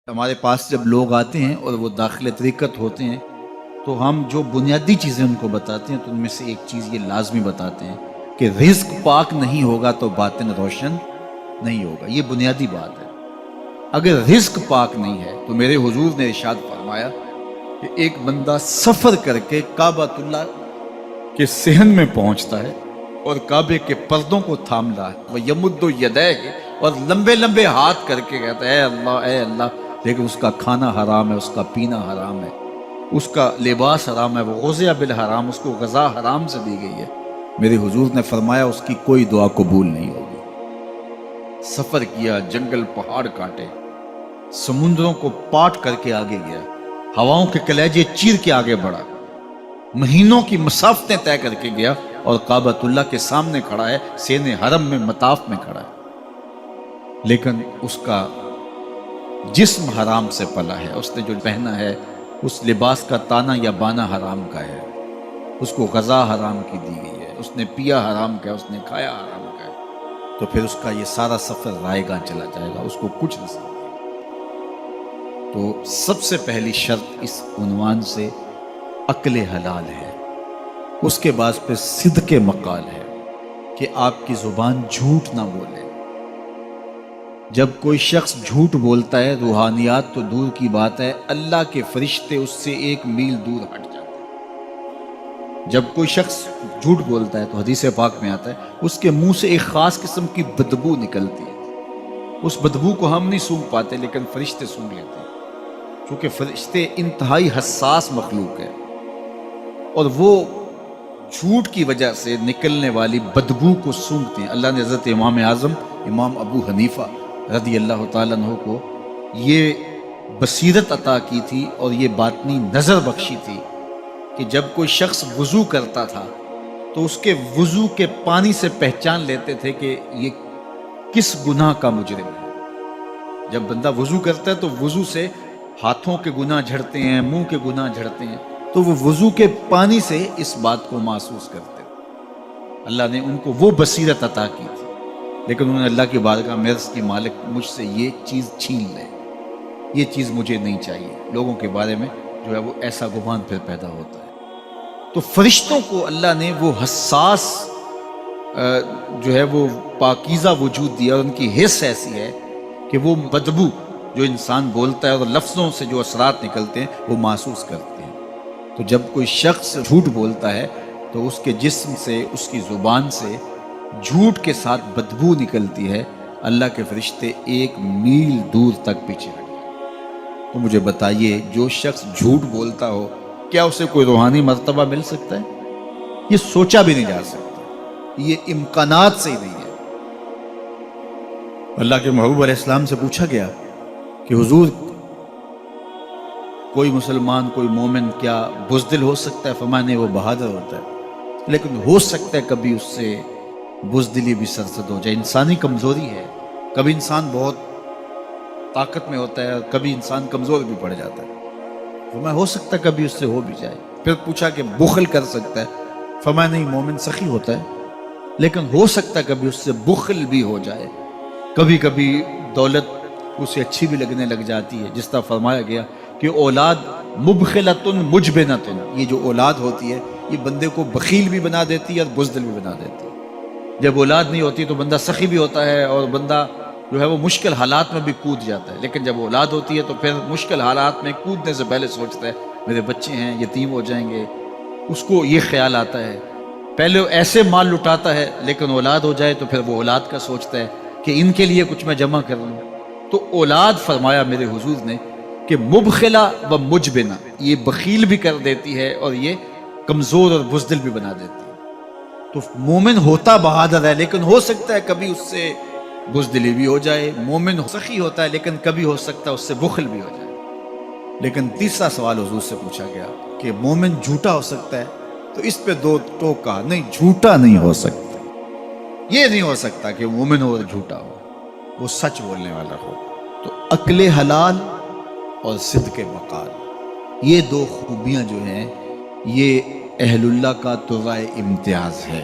ہمارے پاس جب لوگ آتے ہیں اور وہ داخل طریقت ہوتے ہیں تو ہم جو بنیادی چیزیں ان کو بتاتے ہیں تو ان میں سے ایک چیز یہ لازمی بتاتے ہیں کہ رزق پاک نہیں ہوگا تو باطن روشن نہیں ہوگا. یہ بنیادی بات ہے. اگر رزق پاک نہیں ہے تو میرے حضور نے ارشاد فرمایا کہ ایک بندہ سفر کر کے کعبۃ اللہ کے صحن میں پہنچتا ہے اور کعبے کے پردوں کو تھام رہا ہے وہ یمد یدیہ اور لمبے لمبے ہاتھ کر کے کہتا ہے اے اللہ، لیکن اس کا کھانا حرام ہے، اس کا پینا حرام ہے، اس کا لباس حرام ہے، وہ غزیہ بالحرام، اس کو غذا حرام سے دی گئی ہے. میرے حضور نے فرمایا اس کی کوئی دعا قبول نہیں ہوگی. سفر کیا، جنگل پہاڑ کاٹے، سمندروں کو پاٹ کر کے آگے گیا، ہواؤں کے کلیجے چیر کے آگے بڑھا، مہینوں کی مسافتیں طے کر کے گیا اور کعبۃ اللہ کے سامنے کھڑا ہے، سین حرم میں مطاف میں کھڑا ہے، لیکن اس کا جسم حرام سے پلا ہے. اس نے جو پہنا ہے اس لباس کا تانا یا بانا حرام کا ہے، اس کو غذا حرام کی دی گئی ہے، اس نے پیا حرام کا ہے، اس نے کھایا حرام کا ہے، تو پھر اس کا یہ سارا سفر رائے گاں چلا جائے گا، اس کو کچھ نہیں سمجھے. تو سب سے پہلی شرط اس عنوان سے عقل حلال ہے. اس کے بعد پھر صدق مقال ہے کہ آپ کی زبان جھوٹ نہ بولے. جب کوئی شخص جھوٹ بولتا ہے، روحانیات تو دور کی بات ہے، اللہ کے فرشتے اس سے 1 میل دور ہٹ جاتے ہیں. جب کوئی شخص جھوٹ بولتا ہے تو حدیث پاک میں آتا ہے اس کے منہ سے ایک خاص قسم کی بدبو نکلتی ہے. اس بدبو کو ہم نہیں سونگھ پاتے لیکن فرشتے سونگھ لیتے ہیں، کیونکہ فرشتے انتہائی حساس مخلوق ہے اور وہ جھوٹ کی وجہ سے نکلنے والی بدبو کو سونگھتے ہیں. اللہ نے حضرت امام اعظم امام ابو حنیفہ رضی اللہ تعالیٰ عنہ کو یہ بصیرت عطا کی تھی اور یہ باطنی نظر بخشی تھی کہ جب کوئی شخص وضو کرتا تھا تو اس کے وضو کے پانی سے پہچان لیتے تھے کہ یہ کس گناہ کا مجرم ہے. جب بندہ وضو کرتا ہے تو وضو سے ہاتھوں کے گناہ جھڑتے ہیں، منہ کے گناہ جھڑتے ہیں، تو وہ وضو کے پانی سے اس بات کو محسوس کرتے تھے. اللہ نے ان کو وہ بصیرت عطا کی تھی، لیکن انہوں نے اللہ کی بارگاہ میں عرض کی مالک مجھ سے یہ چیز چھین لے، یہ چیز مجھے نہیں چاہیے. لوگوں کے بارے میں جو ہے وہ ایسا گمان پھر پیدا ہوتا ہے. تو فرشتوں کو اللہ نے وہ حساس جو ہے وہ پاکیزہ وجود دیا، اور ان کی حس ایسی ہے کہ وہ بدبو جو انسان بولتا ہے اور لفظوں سے جو اثرات نکلتے ہیں وہ محسوس کرتے ہیں. تو جب کوئی شخص جھوٹ بولتا ہے تو اس کے جسم سے، اس کی زبان سے جھوٹ کے ساتھ بدبو نکلتی ہے. اللہ کے فرشتے 1 میل دور تک پیچھے ہٹ جائیں. تو مجھے بتائیے جو شخص جھوٹ بولتا ہو کیا اسے کوئی روحانی مرتبہ مل سکتا ہے؟ یہ سوچا بھی نہیں جا سکتا، یہ امکانات سے ہی نہیں ہے. اللہ کے محبوب علیہ السلام سے پوچھا گیا کہ حضور کوئی مسلمان، کوئی مومن کیا بزدل ہو سکتا ہے؟ فرمایا نہیں، وہ بہادر ہوتا ہے، لیکن ہو سکتا ہے کبھی اس سے بزدلی بھی سرزد ہو جائے. انسانی کمزوری ہے، کبھی انسان بہت طاقت میں ہوتا ہے اور کبھی انسان کمزور بھی پڑ جاتا ہے. فرمایا ہو سکتا ہے کبھی اس سے ہو بھی جائے. پھر پوچھا کہ بخل کر سکتا ہے؟ فرمایا نہیں، مومن سخی ہوتا ہے لیکن ہو سکتا ہے کبھی اس سے بخل بھی ہو جائے. کبھی کبھی دولت اسے اچھی بھی لگنے لگ جاتی ہے، جس طرح فرمایا گیا کہ اولاد مبخلتن مجبنتن، یہ جو اولاد ہوتی ہے یہ بندے کو بخیل بھی بنا دیتی ہے اور بزدل بھی بنا دیتی ہے. جب اولاد نہیں ہوتی تو بندہ سخی بھی ہوتا ہے اور بندہ جو ہے وہ مشکل حالات میں بھی کود جاتا ہے، لیکن جب اولاد ہوتی ہے تو پھر مشکل حالات میں کودنے سے پہلے سوچتا ہے میرے بچے ہیں یتیم ہو جائیں گے. اس کو یہ خیال آتا ہے، پہلے ایسے مال لٹاتا ہے لیکن اولاد ہو جائے تو پھر وہ اولاد کا سوچتا ہے کہ ان کے لیے کچھ میں جمع کر لوں. تو اولاد فرمایا میرے حضور نے کہ مبخلہ و مجبنہ، یہ بخیل بھی کر دیتی ہے اور یہ کمزور اور بزدل بھی بنا دیتی ہے. تو مومن ہوتا بہادر ہے لیکن ہو سکتا ہے کبھی اس سے بزدلی بھی ہو جائے. مومن سخی ہوتا ہے لیکن کبھی ہو سکتا ہے اس سے بخل بھی ہو جائے. لیکن تیسرا سوال حضور سے پوچھا گیا کہ مومن جھوٹا ہو سکتا ہے؟ تو اس پہ 2 ٹوک کہا نہیں، جھوٹا نہیں ہو سکتا. یہ نہیں ہو سکتا کہ مومن ہو اور جھوٹا ہو، وہ سچ بولنے والا ہو. تو عقل حلال اور صدق مقال، یہ 2 خوبیاں جو ہیں یہ اہل اللہ کا طرائے امتیاز ہے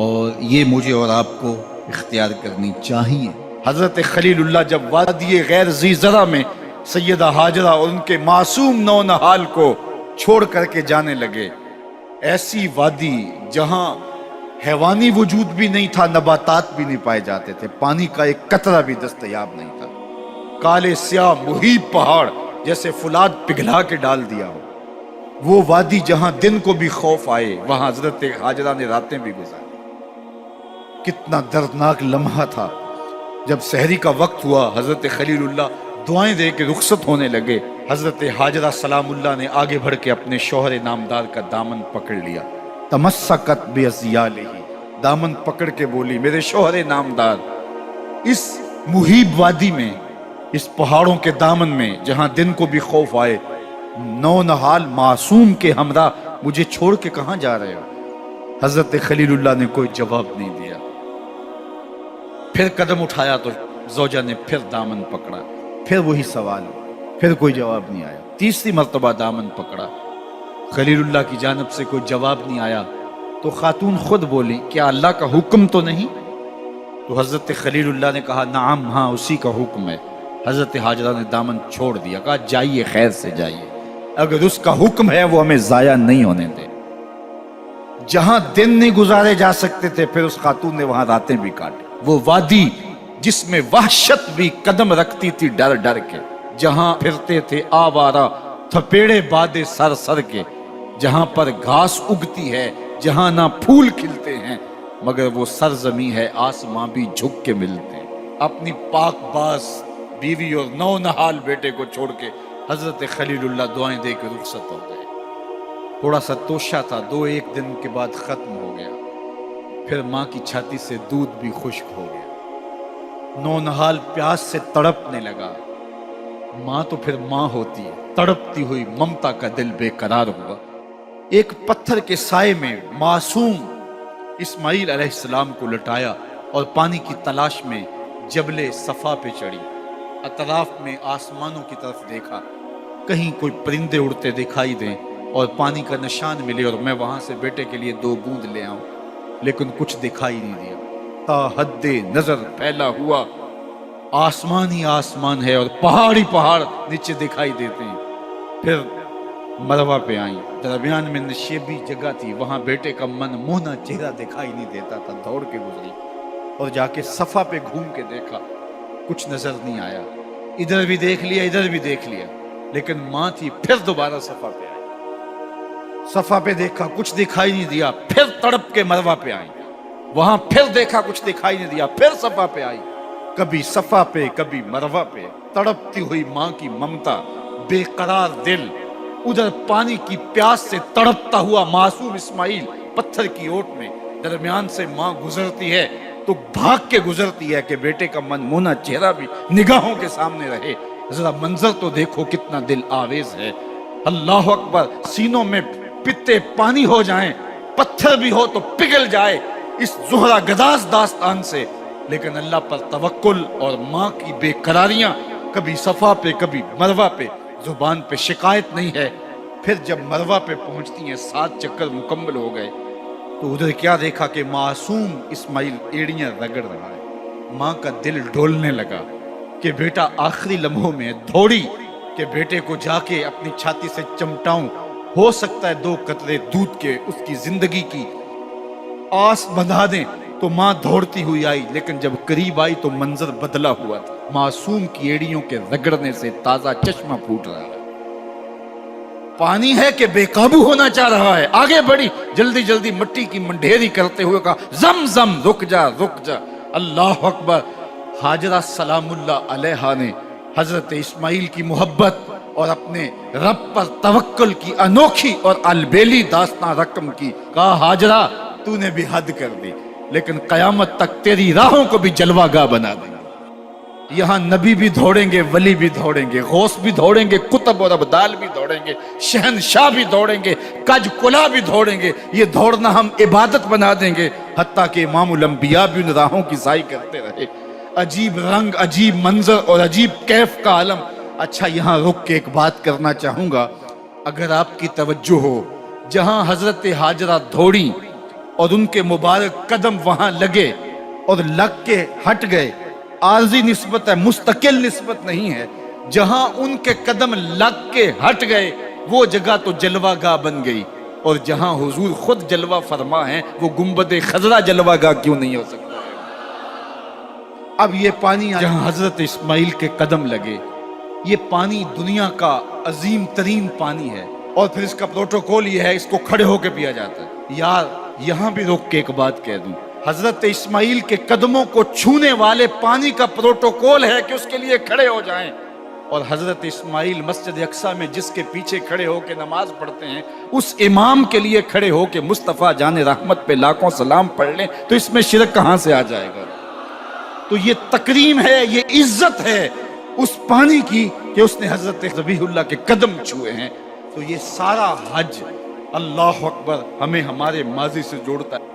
اور یہ مجھے اور آپ کو اختیار کرنی چاہیے. حضرت خلیل اللہ جب وادی غیر ذی زرع میں سیدہ ہاجرہ اور ان کے معصوم نونہال کو چھوڑ کر کے جانے لگے۔ ایسی وادی جہاں حیوانی وجود بھی نہیں تھا، نباتات بھی نہیں پائے جاتے تھے، پانی کا ایک قطرہ بھی دستیاب نہیں تھا، کالے سیاہ محیط پہاڑ جیسے فولاد پگھلا کے ڈال دیا ہو، وہ وادی جہاں دن کو بھی خوف آئے، وہاں حضرت ہاجرہ نے راتیں بھی گزاری۔ کتنا دردناک لمحہ تھا جب سحری کا وقت ہوا، حضرت خلیل اللہ دعائیں دے کے رخصت ہونے لگے، حضرت ہاجرہ سلام اللہ نے آگے بڑھ کے اپنے شوہر نامدار کا دامن پکڑ لیا، تمسکت بِأَزْيَالِهِ، دامن پکڑ کے بولی میرے شوہر نامدار، اس محیب وادی میں، اس پہاڑوں کے دامن میں جہاں دن کو بھی خوف آئے، نونہال معصوم کے ہمراہ مجھے چھوڑ کے کہاں جا رہے ہو؟ حضرت خلیل اللہ نے کوئی جواب نہیں دیا، پھر قدم اٹھایا تو زوجہ نے پھر دامن پکڑا، پھر وہی سوال، پھر کوئی جواب نہیں آیا، تیسری مرتبہ دامن پکڑا، خلیل اللہ کی جانب سے کوئی جواب نہیں آیا، تو خاتون خود بولی کیا اللہ کا حکم تو نہیں؟ تو حضرت خلیل اللہ نے کہا نعم، ہاں اسی کا حکم ہے۔ حضرت ہاجرہ نے دامن چھوڑ دیا، کہا جائیے خیر سے جائیے، اگر اس کا حکم ہے وہ ہمیں ضائع نہیں ہونے دے۔ جہاں دن نہیں گزارے جا سکتے تھے پھر اس خاتون نے وہاں راتیں بھی کاٹی، وہ وادی جس میں وحشت بھی قدم رکھتی تھی ڈر ڈر کے، جہاں پھرتے تھے آوارہ تھپیڑے بادے سر سر کے، جہاں پر گھاس اگتی ہے، جہاں نہ پھول کھلتے ہیں، مگر وہ سرزمین ہے آسماں بھی جھک کے ملتے ہیں۔ اپنی پاک باز بیوی اور نونہال بیٹے کو چھوڑ کے حضرت خلیل اللہ دعائیں دے کے رخصت ہو گئے۔ تھوڑا سا توشہ تھا، 2-1 دن کے بعد ختم ہو گیا، پھر ماں کی چھاتی سے دودھ بھی خشک ہو گیا، نونہال پیاس سے تڑپنے لگا، ماں تو پھر ماں ہوتی ہے، تڑپتی ہوئی ممتا کا دل بے قرار ہوا۔ ایک پتھر کے سائے میں معصوم اسماعیل علیہ السلام کو لٹایا اور پانی کی تلاش میں جبل صفا پہ چڑھی، اطراف میں آسمانوں کی طرف دیکھا، کہیں کوئی پرندے اڑتے دکھائی دیں اور پانی کا نشان ملے اور میں وہاں سے بیٹے کے لیے 2 بوند لے آؤں، لیکن کچھ دکھائی نہیں دیا۔ تا حد نظر پھیلا ہوا آسمان ہی آسمان ہے اور پہاڑ ہی پہاڑ نیچے دکھائی دیتے ہیں۔ پھر مروہ پہ آئیں، درمیان میں نشیبی جگہ تھی، وہاں بیٹے کا من مونا چہرہ دکھائی نہیں دیتا تھا، دوڑ کے گزری اور جا کے صفا پہ گھوم کے دیکھا، کچھ نظر نہیں آیا، ادھر بھی دیکھ لیا ادھر بھی دیکھ لیا، لیکن ماں تھی، پھر دوبارہ صفا پہ آئی، صفا پہ دیکھا کچھ دکھائی نہیں دیا، پھر تڑپ کے مروہ پہ آئی، وہاں پھر دیکھا کچھ دکھائی نہیں دیا، پھر صفا پہ آئی، کبھی صفا پہ کبھی مروہ پہ، تڑپتی ہوئی ماں کی ممتا، بے قرار دل، ادھر پانی کی پیاس سے تڑپتا ہوا معصوم اسماعیل پتھر کی اوٹ میں، درمیان سے ماں گزرتی ہے تو بھاگ کے گزرتی ہے کہ بیٹے کا من مونا چہرہ بھی نگاہوں کے سامنے رہے۔ ذرا منظر تو دیکھو کتنا دل آویز ہے، اللہ اکبر، سینوں میں پتے پانی ہو جائیں، پتھر بھی ہو تو پگھل جائے اس زہرہ گداز داستان سے، لیکن اللہ پر توکل اور ماں کی بے قراریاں، کبھی صفا پہ کبھی مروہ پہ، زبان پہ شکایت نہیں ہے۔ پھر جب مروہ پہ پہنچتی ہیں، 7 چکر مکمل ہو گئے، تو ادھر کیا دیکھا کہ معصوم اسماعیل ایڑیاں رگڑ رہا ہے، ماں کا دل ڈولنے لگا کہ بیٹا آخری لمحوں میں دوڑی کہ بیٹے کو جا کے اپنی چھاتی سے چمٹاؤں، ہو سکتا ہے 2 قطرے دودھ کے اس کی زندگی کی آس بندھا دیں، تو ماں دوڑتی ہوئی آئی، لیکن جب قریب آئی تو منظر بدلا ہوا تھا، معصوم کی ایڑیوں کے رگڑنے سے تازہ چشمہ پھوٹ رہا ہے، پانی ہے کہ بے قابو ہونا چاہ رہا ہے، آگے بڑھی، جلدی جلدی مٹی کی منڈھیری کرتے ہوئے کہا زم زم، رک جا رک جا، اللہ اکبر۔ ہاجرہ سلام اللہ علیہا نے حضرت اسماعیل کی محبت اور اپنے رب پر توکل کی انوکھی اور البیلی داستان رقم کی، کہا ہاجرہ تو نے بھی حد کر دی، لیکن قیامت تک تیری راہوں کو بھی جلوہ گاہ بنا دیں گے، یہاں نبی بھی دوڑیں گے، ولی بھی دوڑیں گے، غوث بھی دوڑیں گے، کتب اور ابدال بھی دوڑیں گے، شہنشاہ بھی دوڑیں گے، کج کلا بھی دوڑیں گے، یہ دوڑنا ہم عبادت بنا دیں گے، حتیٰ کہ امام الانبیاء بھی ان راہوں کی سائی کرتے رہے۔ عجیب رنگ، عجیب منظر اور عجیب کیف کا عالم۔ اچھا، یہاں رک کے ایک بات کرنا چاہوں گا، اگر آپ کی توجہ ہو، جہاں حضرت ہاجرہ دوڑی اور ان کے مبارک قدم وہاں لگے اور لگ کے ہٹ گئے، عارضی نسبت ہے، مستقل نسبت نہیں ہے، جہاں ان کے قدم لگ کے ہٹ گئے وہ جگہ تو جلوہ گاہ بن گئی، اور جہاں حضور خود جلوہ فرما ہیں وہ گنبد خضرا جلوہ گاہ کیوں نہیں ہو سکتا؟ اب یہ پانی جہاں حضرت اسماعیل کے قدم لگے، یہ پانی دنیا کا عظیم ترین پانی ہے، اور پھر اس کا پروٹوکول یہ ہے، اس کو کھڑے ہو کے پیا جاتا ہے۔ یار یہاں بھی روک کے ایک بات کہہ دوں، حضرت اسماعیل کے قدموں کو چھونے والے پانی کا پروٹوکول ہے کہ اس کے لیے کھڑے ہو جائیں، اور حضرت اسماعیل مسجد اقصی میں جس کے پیچھے کھڑے ہو کے نماز پڑھتے ہیں اس امام کے لیے کھڑے ہو کے مصطفیٰ جان رحمت پہ لاکھوں سلام پڑھ لیں تو اس میں شرک کہاں سے آ جائے گا؟ تو یہ تکریم ہے، یہ عزت ہے اس پانی کی کہ اس نے حضرت ذبیح اللہ کے قدم چھوئے ہیں۔ تو یہ سارا حج اللہ اکبر ہمیں ہمارے ماضی سے جوڑتا ہے۔